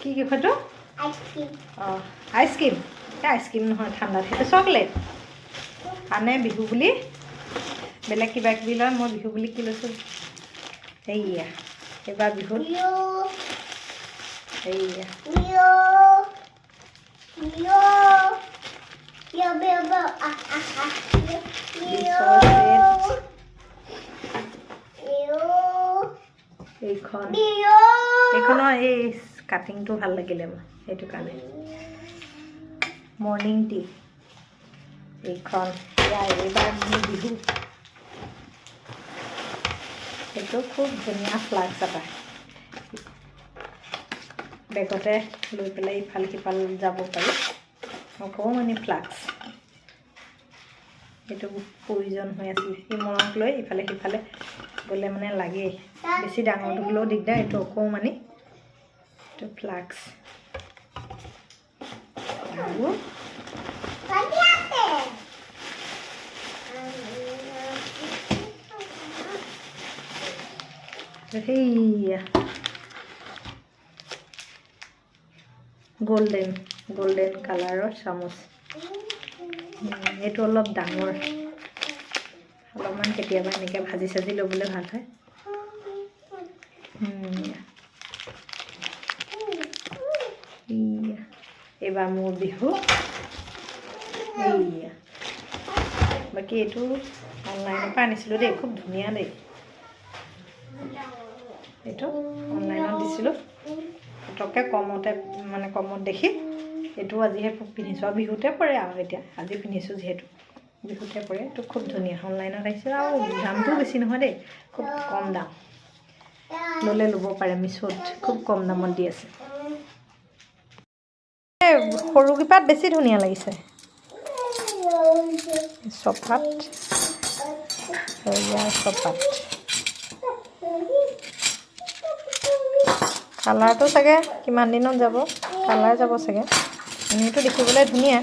কি কি খটো ice cream ice cream নহয় ঠাণ্ডা সেইটো চকলেট আনে বিহু বুলি বেলেগ কিবা কিবি লয় মই বিহু বুলি কি লৈছোঁ এইয়া এইবাৰ বিহুত এইয়া এইখনৰ এই কাটিংটো ভাল লাগিলে মই সেইটো কাৰণে মৰ্ণিং টি এইখন এইবাৰ মোৰ বিহু সেইটো খুব ধুনীয়া ফ্লাক্স এটা বেগতে লৈ পেলাই ইফাল সিফাল যাব পাৰি অকণমানি ফ্লাক্স সেইটো প্ৰয়োজন হৈ আছিল এই মনক লৈ ইফালে সিফালে গ'লে মানে লাগেই বেছি ডাঙৰটো হ'লেও দিগদাৰ এইটো অকণমানি এইটো ফ্লাক্স আৰু সেইয়া গোল্ডেন কালাৰৰ চামুচ এইটো অলপ ডাঙৰ অলপমান কেতিয়াবা এনেকৈ ভাজি চাজি ল'বলৈ ভাল হয় এইবাৰ মোৰ বিহু এইয়া বাকী এইটো অনলাইনৰ পৰা আনিছিলোঁ দেই খুব ধুনীয়া দেই এইটো অনলাইনত দিছিলোঁ পটককৈ কমত দেখি এইটো আজিহে পিন্ধিছোঁ আৰু বিহুতে পৰে আৰু এতিয়া আজি পিন্ধিছোঁ যিহেতু বিহুতে পৰে এইটো খুব ধুনীয়া অনলাইনত আহিছে আৰু দামটোও বেছি নহয় দেই খুব কম দাম ল'লে ল'ব পাৰে মিছ'ত খুব কম দামত দি আছে সৰুকেইপাত বেছি ধুনীয়া লাগিছে চপাত চপাত কালাৰটো চাগে কিমান দিনত যাব কালাৰ যাব চাগে এনেইটো দেখিবলৈ ধুনীয়া